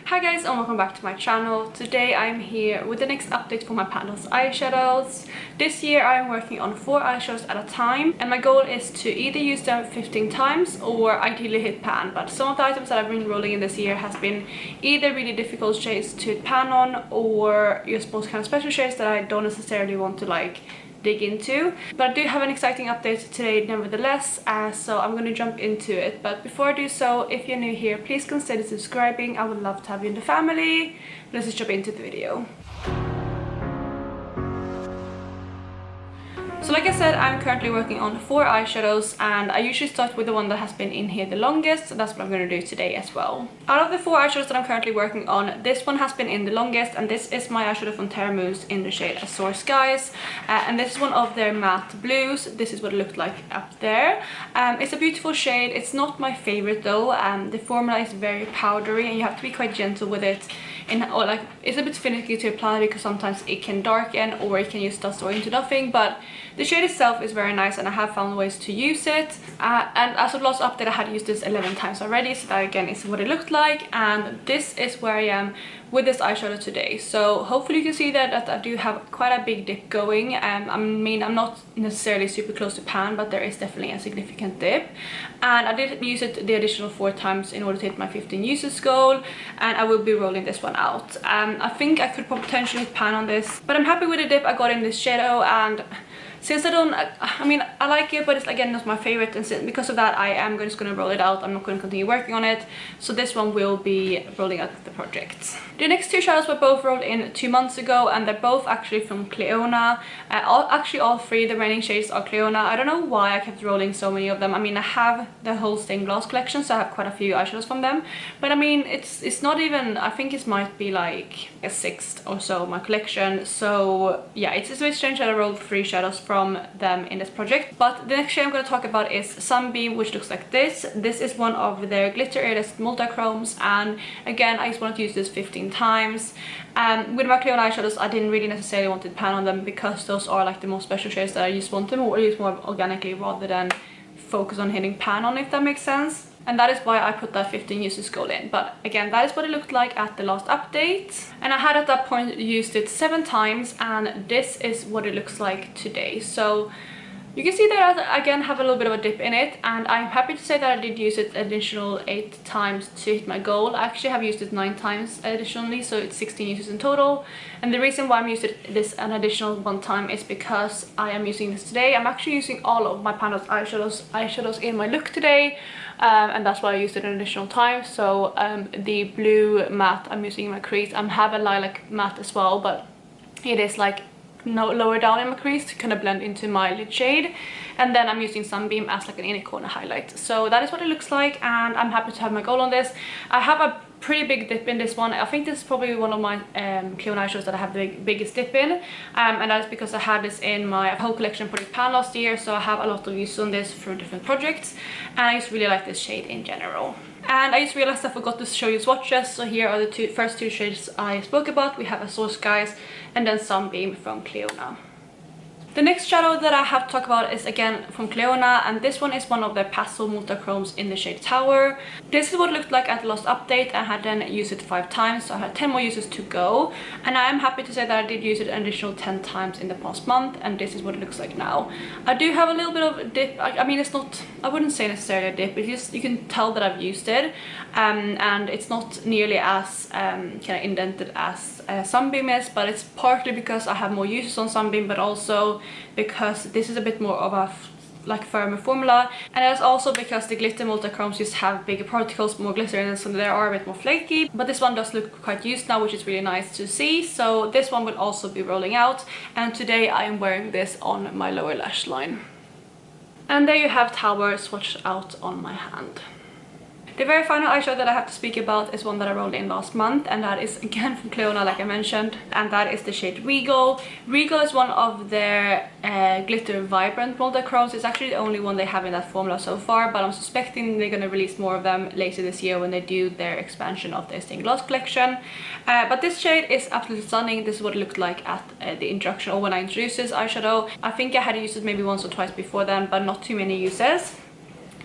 Hi guys and welcome back to my channel. Today I'm here with the next update for my Pan Those Eyeshadows. This year I'm working on 4 eyeshadows at a time and my goal is to either use them 15 times or ideally hit pan, but some of the items that I've been rolling in this year has been either really difficult shades to hit pan on or just most kind of special shades that I don't necessarily want to dig into. But I do have an exciting update today nevertheless, so I'm going to jump into it. But before I do so, if you're new here, please consider subscribing. I would love to have you in the family. Let's just jump into the video. So like I said, I'm currently working on 4 eyeshadows and I usually start with the one that has been in here the longest, so that's what I'm going to do today as well. Out of the 4 eyeshadows that I'm currently working on, this one has been in the longest, and this is my eyeshadow from Terra Mousse in the shade Azure Skies, and this is one of their matte blues. This is what it looked like up there. It's a beautiful shade. It's not my favorite though. The formula is very powdery and you have to be quite gentle with it. It's a bit finicky to apply because sometimes it can darken or it can just dust away into nothing, but the shade itself is very nice and I have found ways to use it. And as of last update I had used this 11 times already, so that again is what it looked like, and this is where I am with this eyeshadow today. So hopefully you can see that I do have quite a big dip going. I mean, I'm not necessarily super close to pan, but there is definitely a significant dip, and I did use it the additional 4 times in order to hit my 15 uses goal, and I will be rolling this one out. I think I could potentially hit pan on this, but I'm happy with the dip I got in this shadow, and since I like it, but it's again not my favorite, and because of that I am just going to roll it out. I'm not going to continue working on it, so this one will be rolling out the project. The next 2 shadows were both rolled in 2 months ago, and they're both actually from Cleona. All 3 the remaining shades are Cleona. I don't know why I kept rolling so many of them. I mean, I have the whole stained glass collection, so I have quite a few eyeshadows from them, but I mean it's not even, I think it might be like a 6th or so of my collection. So yeah, it's a bit strange that I rolled 3 shadows from them in this project. But the next shade I'm going to talk about is Sunbeam, which looks like this. This is one of their glitter airless multi-chromes, and again I just wanted to use this 15 times. With my Cleona eyeshadows I didn't really necessarily want to pan on them because those are like the most special shades that I just want them or use more organically rather than focus on hitting pan on, if that makes sense. And that is why I put that 15 uses goal in. But again, that is what it looked like at the last update. And I had at that point used it 7 times, and this is what it looks like today. So you can see that I again have a little bit of a dip in it, and I'm happy to say that I did use it additional 8 times to hit my goal. I actually have used it 9 times additionally, so it's 16 uses in total. And the reason why I'm using this an additional 1 time is because I am using this today. I'm actually using all of my Pan Those eyeshadows in my look today, and that's why I used it an additional time. So the blue matte I'm using in my crease. I have a lilac matte as well, but it is like lower down in my crease to kind of blend into my lid shade, and then I'm using Sunbeam as like an inner corner highlight. So that is what it looks like, and I'm happy to have my goal on this. I have a pretty big dip in this one. I think this is probably one of my Cleona eyeshadows that I have the biggest dip in, and that is because I had this in my whole collection project pan last year, so I have a lot of use on this from different projects, and I just really like this shade in general. And I just realized I forgot to show you swatches, so here are the first two shades I spoke about. We have Azure Skies and then Sunbeam from Cleona. The next shadow that I have to talk about is again from Cleona, and this one is one of their pastel multi-chromes in the shade Tower. This is what it looked like at the last update. I had then used it 5 times, so I had 10 more uses to go, and I am happy to say that I did use it an additional 10 times in the past month, and this is what it looks like now. I do have a little bit of a dip. I mean, it's not, I wouldn't say necessarily a dip, it's just you can tell that I've used it, and it's not nearly as kind of indented as Sunbeam is, but it's partly because I have more uses on Sunbeam, but also because this is a bit more of a firmer formula, and it's also because the glitter multi-chromes just have bigger particles, more glitter in it, so they are a bit more flaky. But this one does look quite used now, which is really nice to see. So this one will also be rolling out, and today I am wearing this on my lower lash line. And there you have Tower swatched out on my hand. The very final eyeshadow that I have to speak about is one that I rolled in last month, and that is again from Cleona, like I mentioned, and that is the shade Regal. Regal is one of their glitter vibrant multi-chromes. It's actually the only one they have in that formula so far, but I'm suspecting they're going to release more of them later this year when they do their expansion of their stained glass collection. But this shade is absolutely stunning. This is what it looked like at the introduction, or when I introduced this eyeshadow. I think I had used it maybe once or twice before then, but not too many uses.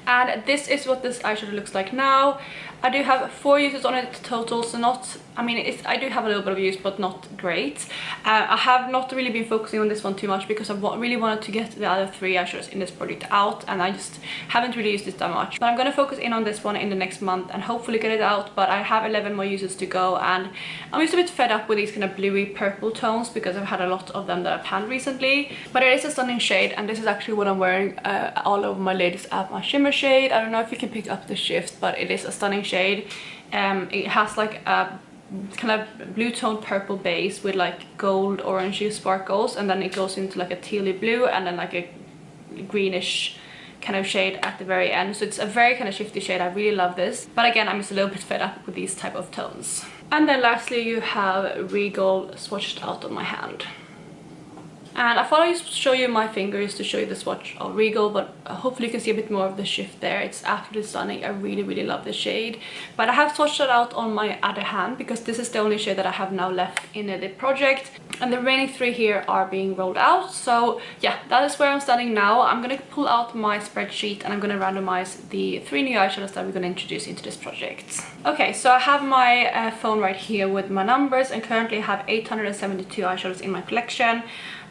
And this is what this eyeshadow looks like now. I do have 4 uses on it total, so not, I mean, I do have a little bit of use, but not great. I have not really been focusing on this one too much because I really wanted to get the other 3 eyeshadows in this project out, and I just haven't really used this that much. But I'm going to focus in on this one in the next month and hopefully get it out, but I have 11 more uses to go, and I'm just a bit fed up with these kind of bluey purple tones because I've had a lot of them that I've had recently. But it is a stunning shade, and this is actually what I'm wearing all over my lids as my shimmer shade. I don't know if you can pick up the shift, but it is a stunning shade. It has like a kind of blue toned purple base with like gold orangey sparkles, and then it goes into like a tealy blue and then like a greenish kind of shade at the very end. So it's a very kind of shifty shade. I really love this, but again, I'm just a little bit fed up with these type of tones. And then lastly, you have Regal swatched out on my hand. And I thought I'd show you my fingers to show you the swatch of Regal, but hopefully you can see a bit more of the shift there. It's absolutely stunning. I really love the shade. But I have swatched it out on my other hand because this is the only shade that I have now left in the project. And the remaining 3 here are being rolled out. So yeah, that is where I'm standing now. I'm going to pull out my spreadsheet and I'm going to randomize the 3 new eyeshadows that we're going to introduce into this project. Okay, so I have my phone right here with my numbers, and currently I have 872 eyeshadows in my collection.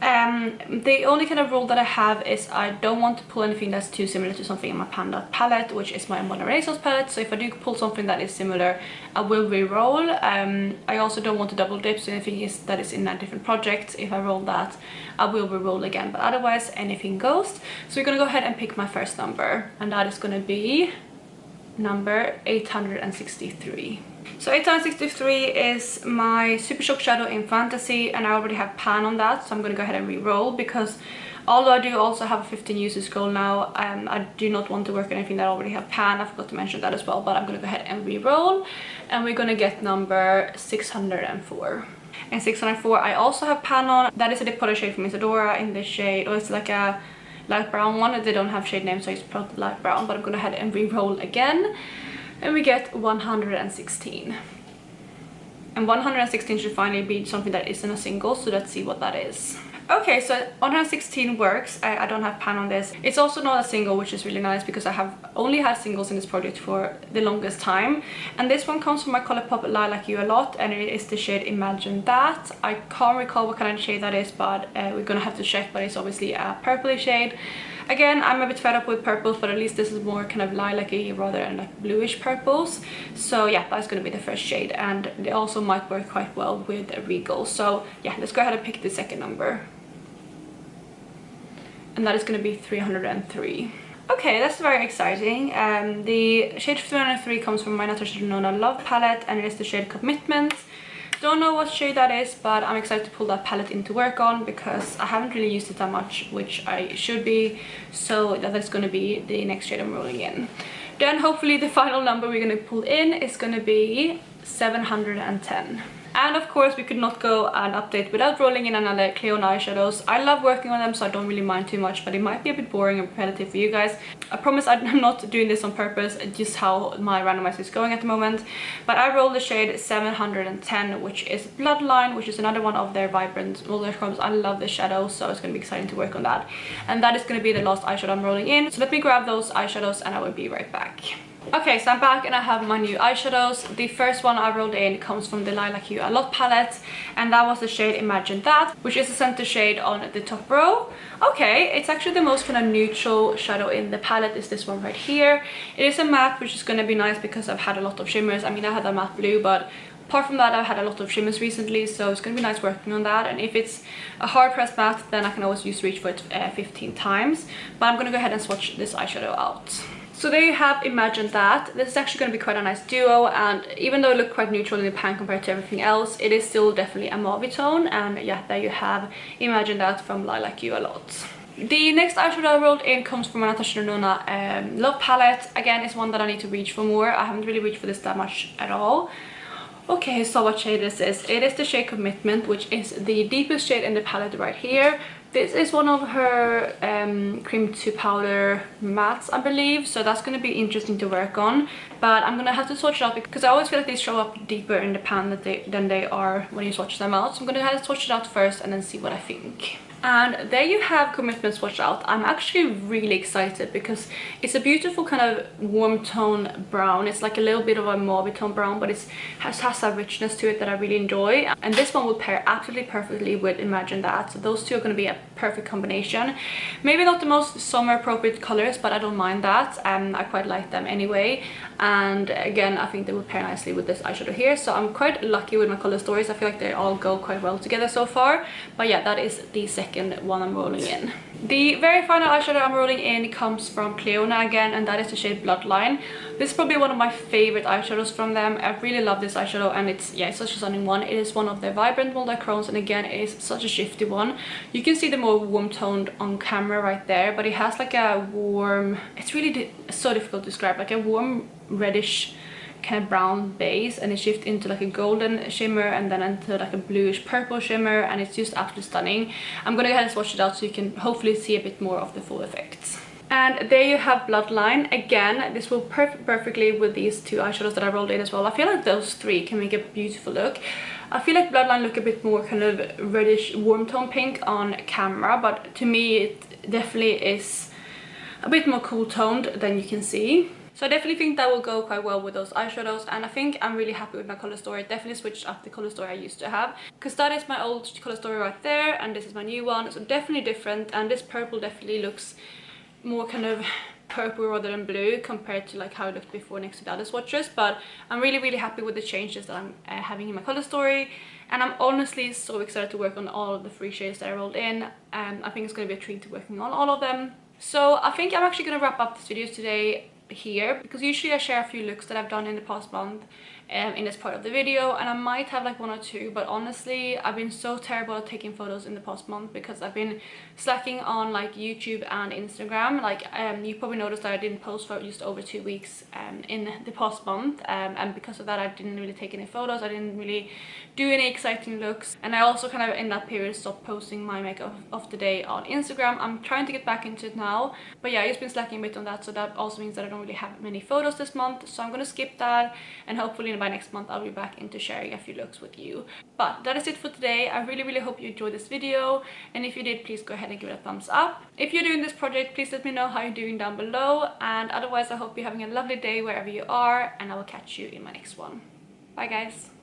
The only kind of rule that I have is I don't want to pull anything that's too similar to something in my Pan Those palette, which is my Modern Renaissance palette. So if I do pull something that is similar, I will re-roll. I also don't want to double dip, so anything that is in a different project, if I roll that, I will re-roll again, but otherwise anything goes. So we're gonna go ahead and pick my first number, and that is gonna be number 863. So 863 is my Super Shock shadow in Fantasy, and I already have Pan on that, so I'm going to go ahead and re-roll because although I do also have a 15 uses goal now, I do not want to work on anything that already have Pan. I forgot to mention that as well, but I'm going to go ahead and re-roll, and we're going to get number 604. And 604 I also have Pan on. That is a dip powder shade from Isadora in this shade, or it's like a light brown one. They don't have shade name, so it's probably light brown, but I'm going to go ahead and re-roll again. And we get 116. And 116 should finally be something that isn't a single, so let's see what that is. Okay, so 116 works. I don't have Pan on this. It's also not a single, which is really nice because I have only had singles in this project for the longest time. And this one comes from my Colourpop Lilac You a Lot, and it is the shade Imagine That. I can't recall what kind of shade that is, but we're gonna have to check, but it's obviously a purpley shade. Again, I'm a bit fed up with purples, but at least this is more kind of lilac-y rather than like bluish purples. So yeah, that's going to be the first shade, and they also might work quite well with Regal. So yeah, let's go ahead and pick the second number. And that is going to be 303. Okay, that's very exciting. The shade 303 comes from my Natasha Denona Love palette, and it is the shade Commitment. Don't know what shade that is, but I'm excited to pull that palette into work on because I haven't really used it that much, which I should be. So that is going to be the next shade I'm rolling in. Then hopefully the final number we're going to pull in is going to be 710. And of course we could not go an update without rolling in another Cleon eyeshadows. I love working on them, so I don't really mind too much, but it might be a bit boring and repetitive for you guys. I promise I'm not doing this on purpose, just how my randomizer is going at the moment. But I rolled the shade 710, which is Bloodline, which is another one of their vibrant roller colors. I love the shadow, so it's going to be exciting to work on that. And that is going to be the last eyeshadow I'm rolling in. So let me grab those eyeshadows and I will be right back. Okay, so I'm back and I have my new eyeshadows. The first one I rolled in comes from the Lilac You a Lot palette, and that was the shade Imagine That, which is the center shade on the top row. Okay, it's actually the most kind of neutral shadow in the palette is this one right here. It is a matte, which is going to be nice because I've had a lot of shimmers. I mean, I had a matte blue, but apart from that, I've had a lot of shimmers recently, so it's going to be nice working on that. And if it's a hard pressed matte, then I can always use Reach for it 15 times. But I'm going to go ahead and swatch this eyeshadow out. So there you have Imagine That. This is actually going to be quite a nice duo, and even though it looked quite neutral in the pan compared to everything else, it is still definitely a mauve tone. And yeah, there you have Imagine That from Lilac You a Lot. The next eyeshadow I rolled in comes from my Natasha Denona Love palette. Again, it's one that I need to reach for more. I haven't really reached for this that much at all. Okay, so what shade this is? It is the shade Commitment, which is the deepest shade in the palette right here. This is one of her cream to powder mattes, I believe, so that's going to be interesting to work on. But I'm going to have to swatch it out because I always feel like they show up deeper in the pan than they are when you swatch them out. So I'm going to have to swatch it out first and then see what I think. And there you have Commitment Swatch Out. I'm actually really excited because it's a beautiful kind of warm tone brown. It's like a little bit of a mauve tone brown, but it has a richness to it that I really enjoy. And this one will pair absolutely perfectly with Imagine That. So those two are going to be a perfect combination. Maybe not the most summer appropriate colors, but I don't mind that. I quite like them anyway. And again, I think they will pair nicely with this eyeshadow here. So I'm quite lucky with my color stories. I feel like they all go quite well together so far. But yeah, that is the second one I'm rolling in. The very final eyeshadow I'm rolling in comes from Cleona again, and that is the shade Bloodline. This is probably one of my favorite eyeshadows from them. I really love this eyeshadow, and it's such a stunning one. It is one of their vibrant multi-chromes, and again it is such a shifty one. You can see the more warm toned on camera right there, but it has like a warm, it's really so difficult to describe, like a warm reddish kind of brown base, and it shifts into like a golden shimmer and then into like a bluish purple shimmer, and it's just absolutely stunning. I'm gonna go ahead and swatch it out so you can hopefully see a bit more of the full effects. And there you have Bloodline. Again, this will perfectly with these two eyeshadows that I rolled in as well. I feel like those three can make a beautiful look. I feel like Bloodline look a bit more kind of reddish warm tone pink on camera, but to me it definitely is a bit more cool toned than you can see. So I definitely think that will go quite well with those eyeshadows, and I think I'm really happy with my color story. Definitely switched up the color story I used to have, because that is my old color story right there, and this is my new one, so definitely different. And this purple definitely looks more kind of purple rather than blue compared to like how it looked before next to the other swatches. But I'm really happy with the changes that I'm having in my color story, and I'm honestly so excited to work on all of the 3 shades that I rolled in. I think it's going to be a treat to working on all of them. So I think I'm actually going to wrap up this video today here, because usually I share a few looks that I've done in the past month in this part of the video, and I might have like 1 or 2, but honestly I've been so terrible at taking photos in the past month because I've been slacking on like YouTube and Instagram. Like you probably noticed that I didn't post for just over 2 weeks in the past month, and because of that I didn't really take any photos. I didn't really do any exciting looks, and I also kind of in that period stopped posting my makeup of the day on Instagram. I'm trying to get back into it now, but yeah, I've just been slacking a bit on that, so that also means that I don't really have many photos this month. So I'm gonna skip that, and hopefully by next month I'll be back into sharing a few looks with you. But that is it for today. I really hope you enjoyed this video, and if you did, please go ahead and give it a thumbs up. If you're doing this project, please let me know how you're doing down below, and otherwise I hope you're having a lovely day wherever you are, and I will catch you in my next one. Bye guys.